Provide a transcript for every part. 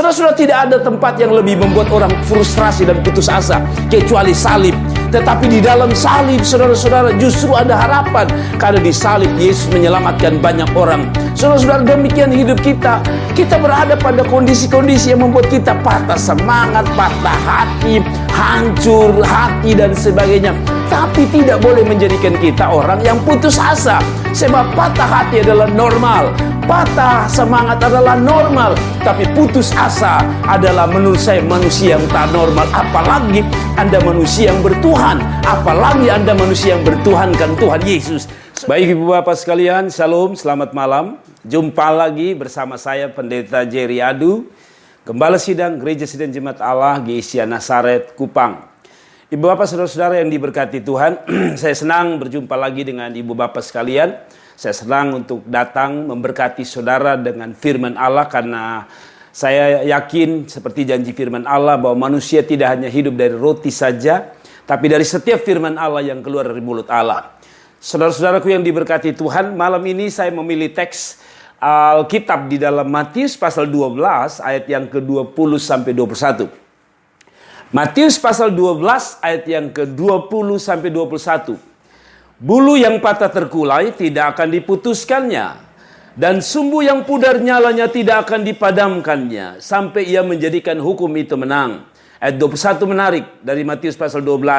Saudara-saudara, tidak ada tempat yang lebih membuat orang frustrasi dan putus asa kecuali salib. Tetapi di dalam salib, saudara-saudara, justru ada harapan. Karena di salib Yesus menyelamatkan banyak orang. Saudara-saudara, demikian hidup kita. Kita berada pada kondisi-kondisi yang membuat kita patah semangat, patah hati, hancur hati dan sebagainya. Tapi tidak boleh menjadikan kita orang yang putus asa. Sebab patah hati adalah normal, patah semangat adalah normal. Tapi putus asa adalah menurut saya manusia yang tak normal. Apalagi Anda manusia yang bertuhan, apalagi Anda manusia yang bertuhankan Tuhan Yesus. Baik Ibu Bapak sekalian, Shalom, selamat malam. Jumpa lagi bersama saya Pendeta Jerry Adu, Gembala Sidang Gereja Sidang Jemaat Allah GCI Nazaret Kupang. Ibu Bapak saudara-saudara yang diberkati Tuhan, saya senang berjumpa lagi dengan Ibu Bapak sekalian. Saya senang untuk datang memberkati saudara dengan firman Allah, karena saya yakin seperti janji firman Allah bahwa manusia tidak hanya hidup dari roti saja, tapi dari setiap firman Allah yang keluar dari mulut Allah. Saudara-saudaraku yang diberkati Tuhan, malam ini saya memilih teks Alkitab di dalam Matius pasal 12 ayat yang ke-20 sampai 21. Matius pasal 12 ayat yang ke-20 sampai 21. Bulu yang patah terkulai tidak akan diputuskannya, dan sumbu yang pudar nyalanya tidak akan dipadamkannya, sampai ia menjadikan hukum itu menang. Ayat 21 menarik dari Matius pasal 12.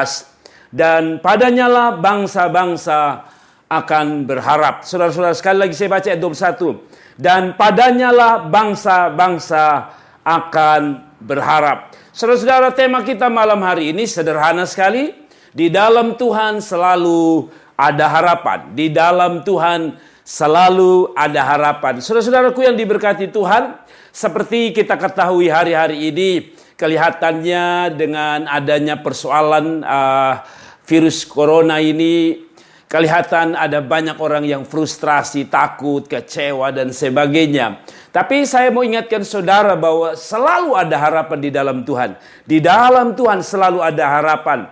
Dan padanya lah bangsa-bangsa akan berharap. Saudara-saudara, sekali lagi saya baca ayat 21. Dan padanya lah bangsa-bangsa akan berharap. Saudara-saudara, tema kita malam hari ini sederhana sekali. Di dalam Tuhan selalu ada harapan. Di dalam Tuhan selalu ada harapan. Saudara-saudaraku yang diberkati Tuhan, seperti kita ketahui hari-hari ini, kelihatannya dengan adanya persoalan virus corona ini, kelihatan ada banyak orang yang frustrasi, takut, kecewa, dan sebagainya. Tapi saya mau ingatkan saudara bahwa selalu ada harapan di dalam Tuhan. Di dalam Tuhan selalu ada harapan.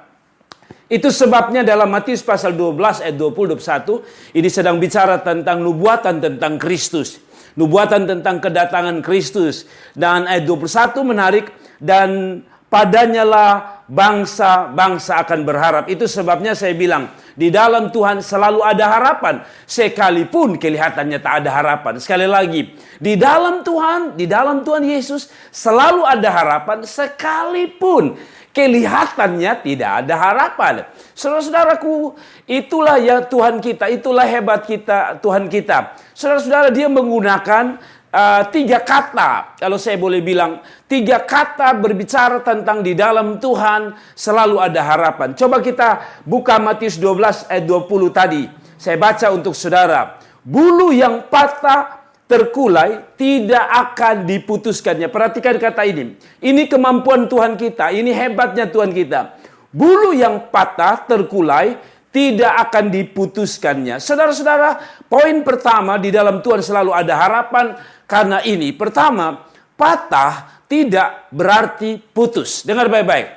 Itu sebabnya dalam Matius pasal 12 ayat 20-21, ini sedang bicara tentang nubuatan tentang Kristus. Nubuatan tentang kedatangan Kristus. Dan ayat 21 menarik, dan padanya lah bangsa-bangsa akan berharap. Itu sebabnya saya bilang, di dalam Tuhan selalu ada harapan, sekalipun kelihatannya tak ada harapan. Sekali lagi, di dalam Tuhan Yesus selalu ada harapan, sekalipun kelihatannya tidak ada harapan. Saudara-saudaraku, itulah ya Tuhan kita, itulah hebat kita, Tuhan kita. Saudara-saudara, dia menggunakan 3 kata, kalau saya boleh bilang, 3 kata berbicara tentang di dalam Tuhan selalu ada harapan. Coba kita buka Matius 12 ayat 20 tadi. Saya baca untuk saudara. Bulu yang patah terkulai tidak akan diputuskannya. Perhatikan kata ini. Ini kemampuan Tuhan kita, ini hebatnya Tuhan kita. Bulu yang patah terkulai tidak akan diputuskannya. Saudara-saudara, poin pertama, di dalam Tuhan selalu ada harapan. Karena ini, pertama, patah tidak berarti putus. Dengar baik-baik.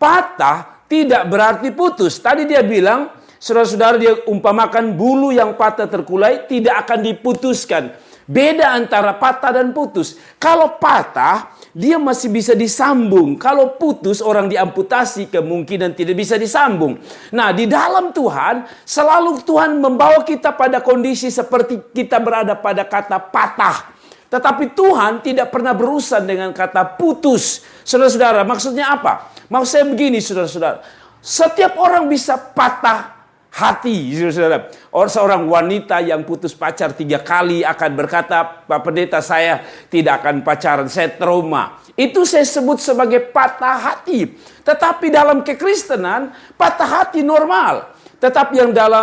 Patah tidak berarti putus. Tadi dia bilang, saudara-saudara, dia umpamakan bulu yang patah terkulai tidak akan diputuskan. Beda antara patah dan putus. Kalau patah, dia masih bisa disambung. Kalau putus, orang diamputasi, kemungkinan tidak bisa disambung. Nah, di dalam Tuhan, selalu Tuhan membawa kita pada kondisi seperti kita berada pada kata patah. Tetapi Tuhan tidak pernah berurusan dengan kata putus. Saudara-saudara, maksudnya apa? Maksud saya begini, saudara-saudara. Setiap orang bisa patah hati, saudara-saudara. Seorang wanita yang putus pacar 3 kali akan berkata, Pak Pendeta, saya tidak akan pacaran, saya trauma. Itu saya sebut sebagai patah hati. Tetapi dalam kekristenan, patah hati normal. Tetapi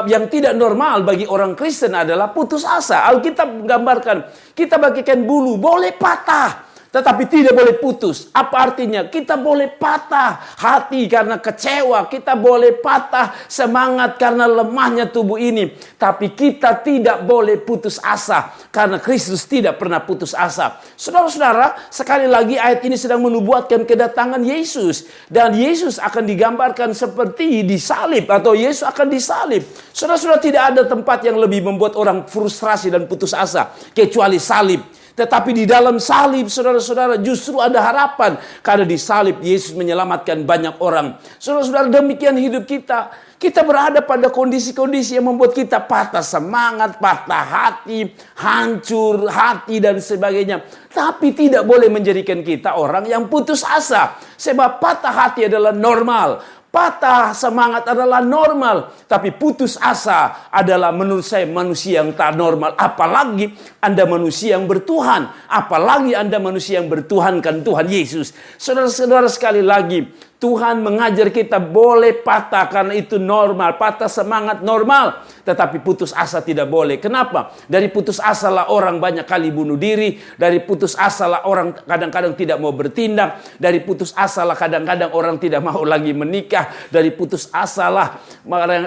yang tidak normal bagi orang Kristen adalah putus asa. Alkitab menggambarkan kita bagikan bulu, boleh patah, tetapi tidak boleh putus. Apa artinya? Kita boleh patah hati karena kecewa. Kita boleh patah semangat karena lemahnya tubuh ini. Tapi kita tidak boleh putus asa. Karena Kristus tidak pernah putus asa. Saudara-saudara, sekali lagi ayat ini sedang menubuatkan kedatangan Yesus. Dan Yesus akan digambarkan seperti disalib. Atau Yesus akan disalib. Saudara-saudara, tidak ada tempat yang lebih membuat orang frustrasi dan putus asa kecuali salib. Tetapi di dalam salib, saudara-saudara, justru ada harapan. Karena di salib, Yesus menyelamatkan banyak orang. Saudara-saudara, demikian hidup kita. Kita berada pada kondisi-kondisi yang membuat kita patah semangat, patah hati, hancur hati, dan sebagainya. Tapi tidak boleh menjadikan kita orang yang putus asa. Sebab patah hati adalah normal. Patah semangat adalah normal. Tapi putus asa adalah menurut saya manusia yang tak normal. Apalagi Anda manusia yang bertuhan. Apalagi Anda manusia yang bertuhankan Tuhan Yesus. Saudara-saudara, sekali lagi, Tuhan mengajar kita boleh patah karena itu normal. Patah semangat normal. Tetapi putus asa tidak boleh. Kenapa? Dari putus asa lah orang banyak kali bunuh diri. Dari putus asa lah orang kadang-kadang tidak mau bertindak. Dari putus asa lah kadang-kadang orang tidak mau lagi menikah. Dari putus asa lah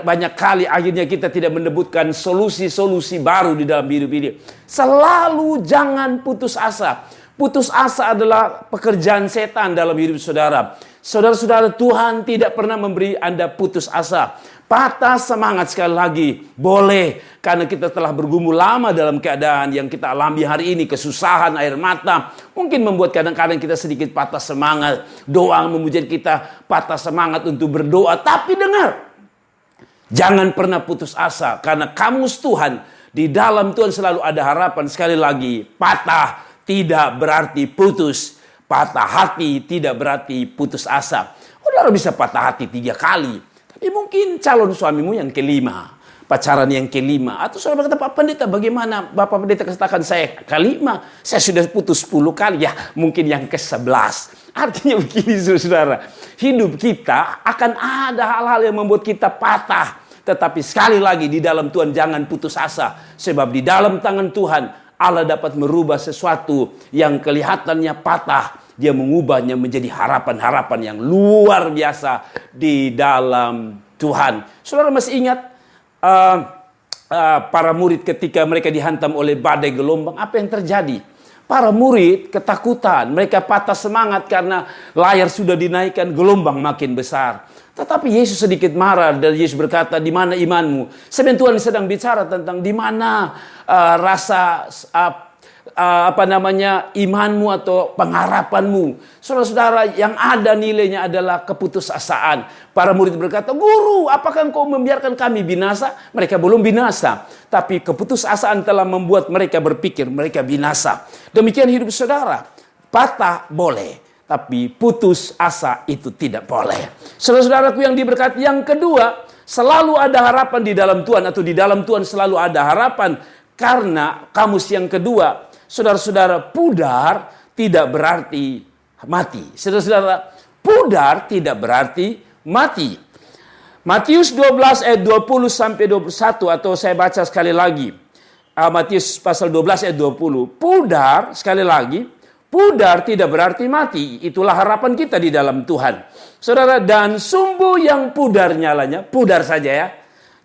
banyak kali akhirnya kita tidak mendebutkan solusi-solusi baru di dalam hidup ini. Selalu jangan putus asa. Putus asa adalah pekerjaan setan dalam hidup saudara. Saudara-saudara, Tuhan tidak pernah memberi Anda putus asa. Patah semangat sekali lagi. Boleh. Karena kita telah bergumul lama dalam keadaan yang kita alami hari ini. Kesusahan, air mata. Mungkin membuat kadang-kadang kita sedikit patah semangat. Doa membuat kita patah semangat untuk berdoa. Tapi dengar. Jangan pernah putus asa. Karena kamus Tuhan. Di dalam Tuhan selalu ada harapan. Sekali lagi. Patah tidak berarti putus. Patah hati tidak berarti putus asa. Saudara bisa patah hati 3 kali. Tapi mungkin calon suamimu yang kelima. Pacaran yang kelima. Atau saudara berkata, Pak Pendeta bagaimana? Bapak Pendeta katakan saya kelima. Saya sudah putus 10 kali. Ya mungkin yang ke-11. Artinya begini saudara. Hidup kita akan ada hal-hal yang membuat kita patah. Tetapi sekali lagi di dalam Tuhan jangan putus asa. Sebab di dalam tangan Tuhan Allah dapat merubah sesuatu yang kelihatannya patah. Dia mengubahnya menjadi harapan-harapan yang luar biasa di dalam Tuhan. Saudara masih ingat para murid ketika mereka dihantam oleh badai gelombang? Apa yang terjadi? Para murid ketakutan. Mereka patah semangat karena layar sudah dinaikkan, gelombang makin besar. Tetapi Yesus sedikit marah dan Yesus berkata, di mana imanmu? Sebenarnya Tuhan sedang bicara tentang di mana rasa imanmu atau pengharapanmu. Saudara-saudara, yang ada nilainya adalah keputusasaan. Para murid berkata, Guru, apakah engkau membiarkan kami binasa? Mereka belum binasa. Tapi keputusasaan telah membuat mereka berpikir mereka binasa. Demikian hidup saudara. Patah boleh. Tapi putus asa itu tidak boleh. Saudara-saudaraku yang diberkati, yang kedua, selalu ada harapan di dalam Tuhan, atau di dalam Tuhan selalu ada harapan. Karena kamus yang kedua, saudara-saudara, pudar tidak berarti mati. Saudara-saudara, pudar tidak berarti mati. Matius 12 ayat 20 sampai 21, atau saya baca sekali lagi. Matius pasal 12 ayat 20. Pudar, sekali lagi, pudar tidak berarti mati. Itulah harapan kita di dalam Tuhan. Saudara, dan sumbu yang pudar nyalanya, pudar saja ya,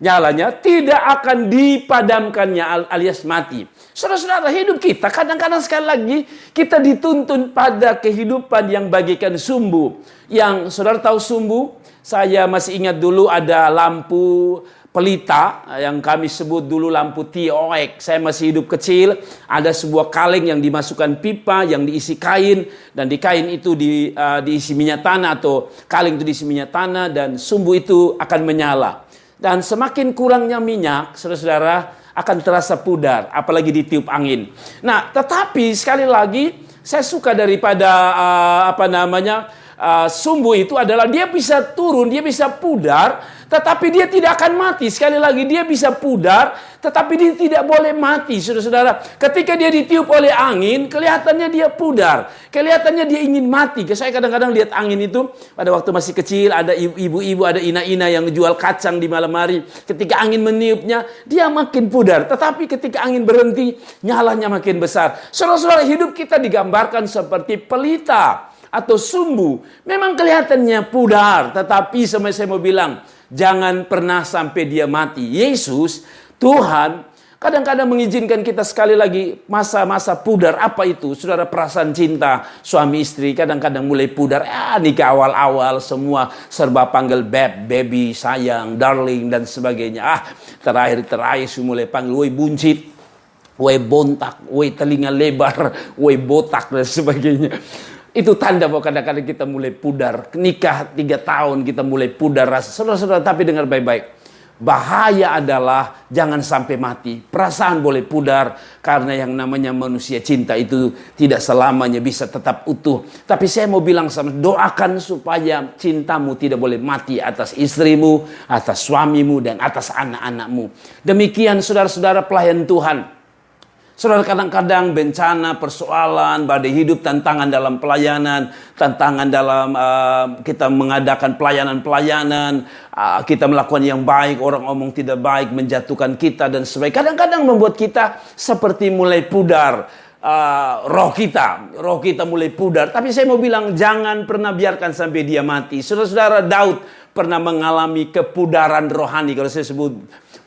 nyalanya tidak akan dipadamkannya alias mati. Saudara-saudara, hidup kita kadang-kadang sekali lagi kita dituntun pada kehidupan yang bagaikan sumbu. Yang saudara tahu sumbu? Saya masih ingat dulu ada lampu pelita yang kami sebut dulu lampu TOX. Saya masih hidup kecil, ada sebuah kaleng yang dimasukkan pipa yang diisi kain, dan di kain itu diisi minyak tanah, atau kaleng itu diisi minyak tanah, dan sumbu itu akan menyala. Dan semakin kurangnya minyak, saudara-saudara, akan terasa pudar, apalagi ditiup angin. Nah, tetapi sekali lagi saya suka daripada sumbu itu adalah dia bisa turun, dia bisa pudar, tetapi dia tidak akan mati. Sekali lagi, dia bisa pudar, tetapi dia tidak boleh mati, saudara-saudara. Ketika dia ditiup oleh angin, kelihatannya dia pudar. Kelihatannya dia ingin mati. Saya kadang-kadang lihat angin itu, pada waktu masih kecil, ada ibu-ibu, ada ina-ina yang jual kacang di malam hari. Ketika angin meniupnya, dia makin pudar. Tetapi ketika angin berhenti, nyalanya makin besar. Saudara-saudara, hidup kita digambarkan seperti pelita atau sumbu. Memang kelihatannya pudar, tetapi saya mau bilang, jangan pernah sampai dia mati. Yesus, Tuhan, kadang-kadang mengizinkan kita sekali lagi masa-masa pudar. Apa itu? Saudara, perasaan cinta suami istri kadang-kadang mulai pudar. Nikah awal-awal semua serba panggil baby, sayang, darling, dan sebagainya. Terakhir mulai panggil, woi buncit, woi bontak, woi telinga lebar, woi botak dan sebagainya. Itu tanda bahwa kadang-kadang kita mulai pudar. Nikah 3 tahun kita mulai pudar rasa. Saudara-saudara, tapi dengar baik-baik. Bahaya adalah jangan sampai mati. Perasaan boleh pudar karena yang namanya manusia cinta itu tidak selamanya bisa tetap utuh. Tapi saya mau bilang sama, doakan supaya cintamu tidak boleh mati atas istrimu, atas suamimu, dan atas anak-anakmu. Demikian saudara-saudara pelayan Tuhan. Saudara, kadang-kadang bencana, persoalan, badai hidup, tantangan dalam pelayanan, tantangan dalam kita mengadakan pelayanan-pelayanan, kita melakukan yang baik, orang omong tidak baik, menjatuhkan kita dan sebagainya. Kadang-kadang membuat kita seperti mulai pudar. Roh kita mulai pudar. Tapi saya mau bilang, jangan pernah biarkan sampai dia mati. Saudara-saudara, Daud pernah mengalami kepudaran rohani. Kalau saya sebut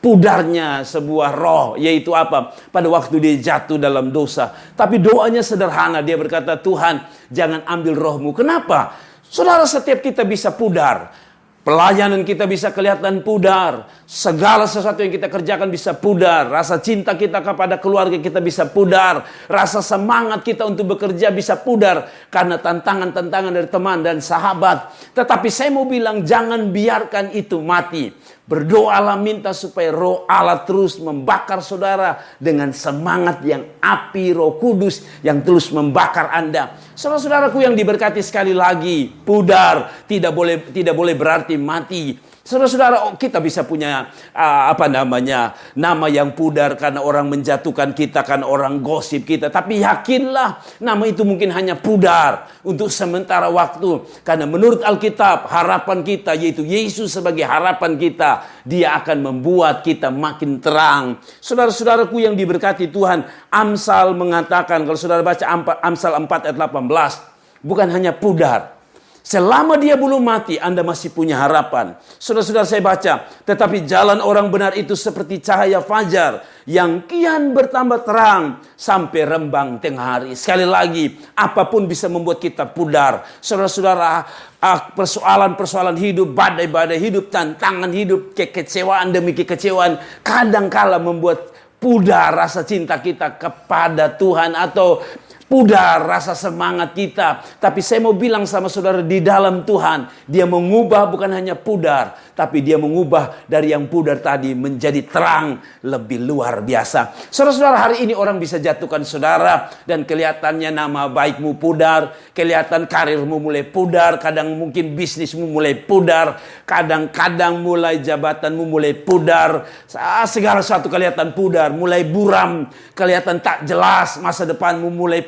pudarnya sebuah roh, yaitu apa? Pada waktu dia jatuh dalam dosa. Tapi doanya sederhana. Dia berkata, Tuhan, jangan ambil rohmu. Kenapa? Saudara, setiap kita bisa pudar. Pelayanan kita bisa kelihatan pudar. Segala sesuatu yang kita kerjakan bisa pudar. Rasa cinta kita kepada keluarga kita bisa pudar. Rasa semangat kita untuk bekerja bisa pudar. Karena tantangan-tantangan dari teman dan sahabat. Tetapi saya mau bilang, jangan biarkan itu mati. Berdoalah, minta supaya roh Allah terus membakar saudara dengan semangat yang api Roh Kudus yang terus membakar Anda. Saudara-saudaraku yang diberkati, sekali lagi, pudar tidak boleh berarti mati. Saudara-saudara, kita bisa punya nama yang pudar karena orang menjatuhkan kita, karena orang gosip kita. Tapi yakinlah, nama itu mungkin hanya pudar untuk sementara waktu. Karena menurut Alkitab, harapan kita yaitu Yesus sebagai harapan kita. Dia akan membuat kita makin terang. Saudara-saudaraku yang diberkati Tuhan, Amsal mengatakan, kalau saudara baca Amsal 4 ayat 18, bukan hanya pudar. Selama dia belum mati, Anda masih punya harapan. Saudara-saudara, saya baca, tetapi jalan orang benar itu seperti cahaya fajar yang kian bertambah terang sampai rembang tengah hari. Sekali lagi, apapun bisa membuat kita pudar. Saudara-saudara, persoalan-persoalan hidup, badai-badai hidup, tantangan hidup, kekecewaan demi kekecewaan, kadangkala membuat pudar rasa cinta kita kepada Tuhan atau pudar rasa semangat kita. Tapi saya mau bilang sama saudara, di dalam Tuhan, dia mengubah bukan hanya pudar, tapi dia mengubah dari yang pudar tadi menjadi terang lebih luar biasa. Saudara-saudara, hari ini orang bisa jatuhkan saudara dan kelihatannya nama baikmu pudar, kelihatan karirmu mulai pudar, kadang mungkin bisnismu mulai pudar, kadang-kadang mulai jabatanmu mulai pudar, segala sesuatu kelihatan pudar, mulai buram, kelihatan tak jelas, masa depanmu mulai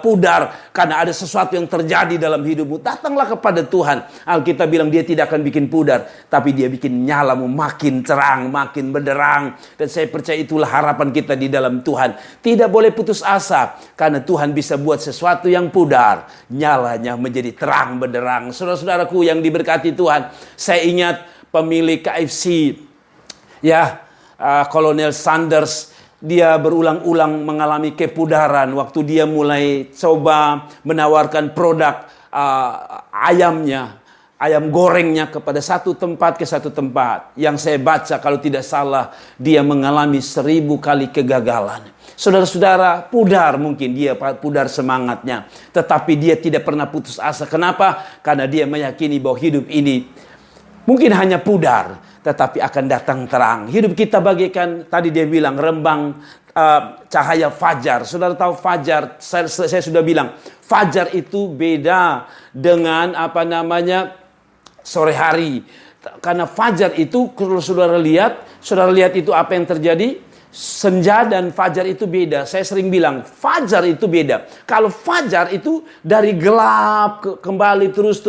pudar karena ada sesuatu yang terjadi dalam hidupmu. Datanglah kepada Tuhan. Alkitab bilang dia tidak akan bikin pudar, tapi dia bikin nyalamu makin terang, makin benderang. Dan saya percaya itulah harapan kita di dalam Tuhan. Tidak boleh putus asa, karena Tuhan bisa buat sesuatu yang pudar, nyalanya menjadi terang benderang. Saudara-saudaraku yang diberkati Tuhan, saya ingat pemilik KFC, Kolonel Sanders. Dia berulang-ulang mengalami kepudaran waktu dia mulai coba menawarkan produk ayam gorengnya kepada satu tempat ke satu tempat. Yang saya baca kalau tidak salah, dia mengalami 1000 kali kegagalan. Saudara-saudara, pudar mungkin dia, pudar semangatnya. Tetapi dia tidak pernah putus asa. Kenapa? Karena dia meyakini bahwa hidup ini mungkin hanya pudar, tetapi akan datang terang. Hidup kita bagaikan, tadi dia bilang, rembang cahaya fajar. Saudara tahu fajar, saya sudah bilang, fajar itu beda dengan sore hari. Karena fajar itu, kalau saudara lihat itu apa yang terjadi? Senja dan fajar itu beda. Saya sering bilang, fajar itu beda. Kalau fajar itu dari gelap kembali terus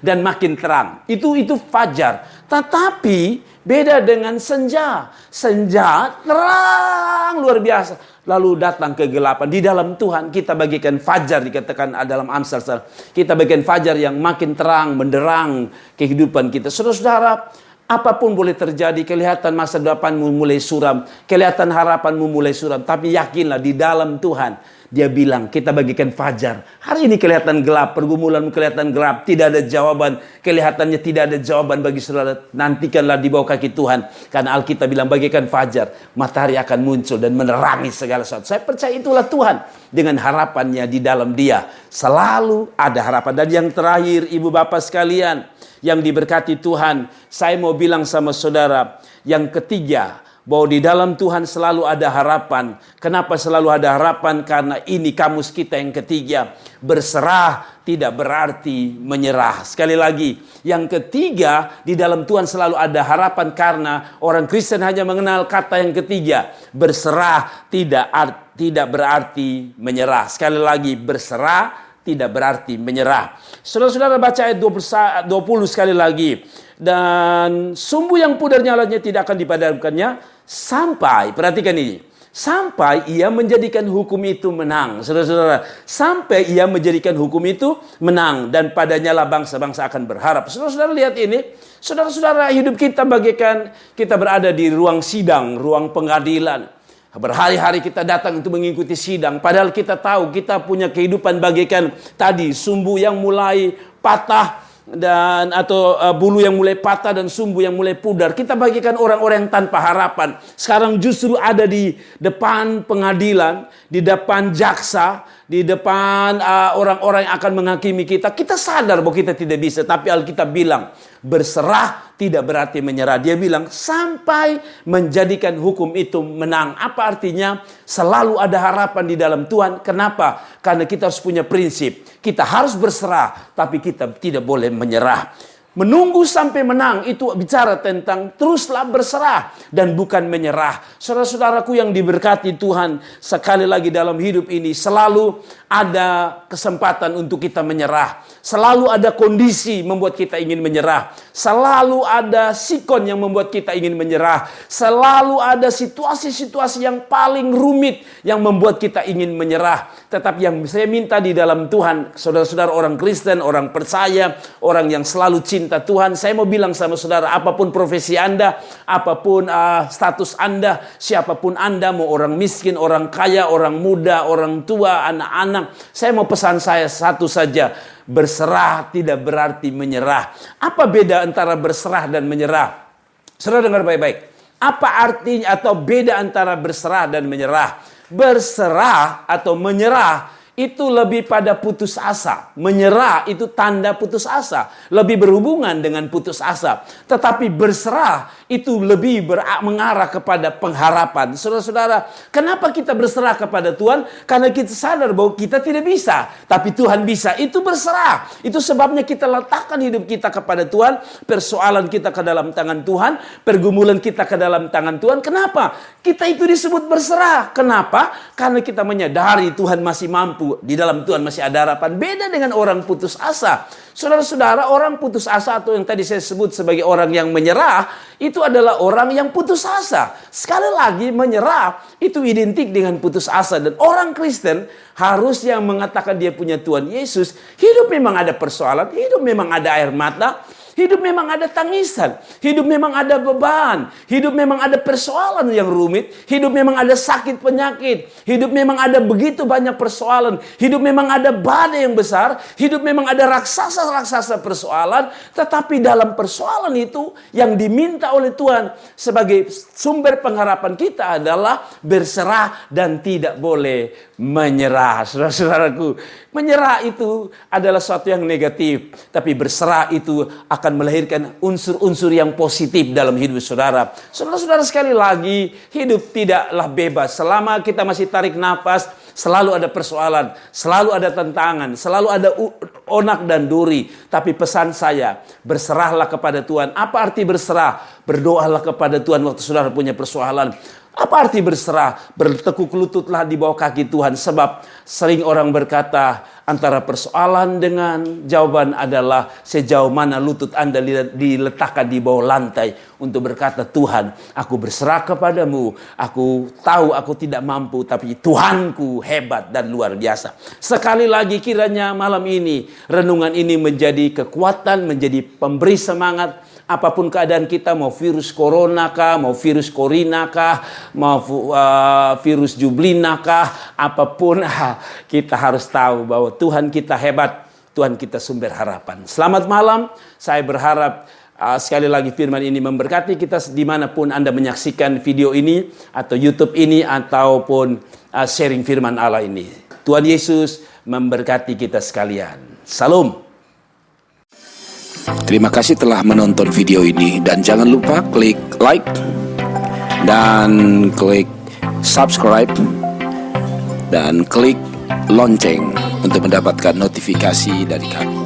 dan makin terang. Itu fajar. Tetapi beda dengan senja. Senja terang luar biasa. Lalu datang kegelapan. Di dalam Tuhan kita bagikan fajar, dikatakan dalam Amsal. Kita bagikan fajar yang makin terang, menderang kehidupan kita. Saudara-saudara, Apapun boleh terjadi, kelihatan masa depanmu mulai suram, kelihatan harapanmu mulai suram. Tapi yakinlah di dalam Tuhan. Dia bilang, kita bagikan fajar. Hari ini kelihatan gelap, pergumulanmu kelihatan gelap, tidak ada jawaban. Kelihatannya tidak ada jawaban bagi saudara. Nantikanlah di bawah kaki Tuhan. Karena Alkitab bilang, bagikan fajar. Matahari akan muncul dan menerangi segala sesuatu. Saya percaya itulah Tuhan. Dengan harapannya di dalam Dia. Selalu ada harapan. Dan yang terakhir, ibu bapak sekalian, yang diberkati Tuhan, saya mau bilang sama saudara, yang ketiga, bahwa di dalam Tuhan selalu ada harapan. Kenapa selalu ada harapan? Karena ini kamus kita yang ketiga. Berserah tidak berarti menyerah. Sekali lagi, yang ketiga, di dalam Tuhan selalu ada harapan karena orang Kristen hanya mengenal kata yang ketiga. Berserah tidak berarti menyerah. Sekali lagi, berserah tidak berarti menyerah. Saudara-saudara baca ayat 20 sekali lagi. Dan sumbu yang pudar nyalanya tidak akan dipadamkannya sampai, perhatikan ini, sampai ia menjadikan hukum itu menang. Saudara-saudara, sampai ia menjadikan hukum itu menang, dan padanya lah bangsa-bangsa akan berharap. Saudara-saudara lihat ini, saudara-saudara, hidup kita bagaikan kita berada di ruang sidang, ruang pengadilan. Berhari-hari kita datang untuk mengikuti sidang, padahal kita tahu kita punya kehidupan bagaikan tadi sumbu yang mulai patah, dan atau bulu yang mulai patah dan sumbu yang mulai pudar. Kita bagikan orang-orang yang tanpa harapan. Sekarang justru ada di depan pengadilan, di depan jaksa, di depan orang-orang yang akan menghakimi kita. Kita sadar bahwa kita tidak bisa, tapi Alkitab bilang berserah tidak berarti menyerah. Dia bilang sampai menjadikan hukum itu menang. Apa artinya? Selalu ada harapan di dalam Tuhan. Kenapa? Karena kita harus punya prinsip. Kita harus berserah, tapi kita tidak boleh menyerah. Menunggu sampai menang itu bicara tentang teruslah berserah dan bukan menyerah. Saudara-saudaraku yang diberkati Tuhan, sekali lagi dalam hidup ini selalu ada kesempatan untuk kita menyerah. Selalu ada kondisi membuat kita ingin menyerah. Selalu ada sikon yang membuat kita ingin menyerah. Selalu ada situasi-situasi yang paling rumit yang membuat kita ingin menyerah. Tetapi yang saya minta di dalam Tuhan, saudara-saudara orang Kristen, orang percaya, orang yang selalu cinta Tuhan, saya mau bilang sama saudara, apapun profesi Anda, apapun status Anda, siapapun Anda, mau orang miskin, orang kaya, orang muda, orang tua, anak-anak, saya mau pesan saya satu saja, berserah tidak berarti menyerah. Apa beda antara berserah dan menyerah? Saudara dengar baik-baik. Apa artinya atau beda antara berserah dan menyerah? Berserah atau menyerah itu lebih pada putus asa. Menyerah itu tanda putus asa. Lebih berhubungan dengan putus asa. Tetapi berserah itu lebih mengarah kepada pengharapan. Saudara-saudara, kenapa kita berserah kepada Tuhan? Karena kita sadar bahwa kita tidak bisa. Tapi Tuhan bisa. Itu berserah. Itu sebabnya kita letakkan hidup kita kepada Tuhan. Persoalan kita ke dalam tangan Tuhan. Pergumulan kita ke dalam tangan Tuhan. Kenapa? Kita itu disebut berserah. Kenapa? Karena kita menyadari Tuhan masih mampu. Di dalam Tuhan masih ada harapan. Beda dengan orang putus asa. Saudara-saudara, orang putus asa atau yang tadi saya sebut sebagai orang yang menyerah, itu adalah orang yang putus asa. Sekali lagi, menyerah itu identik dengan putus asa. Dan orang Kristen harusnya mengatakan dia punya Tuhan Yesus. Hidup memang ada persoalan, hidup memang ada air mata, hidup memang ada tangisan, hidup memang ada beban, hidup memang ada persoalan yang rumit, hidup memang ada sakit penyakit, hidup memang ada begitu banyak persoalan, hidup memang ada badai yang besar, hidup memang ada raksasa-raksasa persoalan, tetapi dalam persoalan itu yang diminta oleh Tuhan sebagai sumber pengharapan kita adalah berserah dan tidak boleh menyerah. Saudara-saudaraku, menyerah itu adalah sesuatu yang negatif, tapi berserah itu akan melahirkan unsur-unsur yang positif dalam hidup saudara. Saudara-saudara, sekali lagi, hidup tidaklah bebas. Selama kita masih tarik nafas, selalu ada persoalan, selalu ada tantangan, selalu ada onak dan duri. Tapi pesan saya, berserahlah kepada Tuhan. Apa arti berserah? Berdoalah kepada Tuhan waktu saudara punya persoalan. Apa arti berserah? Bertekuk lututlah di bawah kaki Tuhan. Sebab sering orang berkata, antara persoalan dengan jawaban adalah sejauh mana lutut Anda diletakkan di bawah lantai untuk berkata, Tuhan, aku berserah kepadamu. Aku tahu aku tidak mampu, tapi Tuhanku hebat dan luar biasa. Sekali lagi kiranya malam ini, renungan ini menjadi kekuatan, menjadi pemberi semangat. Apapun keadaan kita, mau virus corona kah, mau virus corona kah, mau virus jublina kah, apapun, kita harus tahu bahwa Tuhan kita hebat, Tuhan kita sumber harapan. Selamat malam, saya berharap sekali lagi firman ini memberkati kita dimanapun Anda menyaksikan video ini, atau YouTube ini, ataupun sharing firman Allah ini. Tuhan Yesus memberkati kita sekalian. Salam. Terima kasih telah menonton video ini, dan jangan lupa klik like dan klik subscribe dan klik lonceng untuk mendapatkan notifikasi dari kami.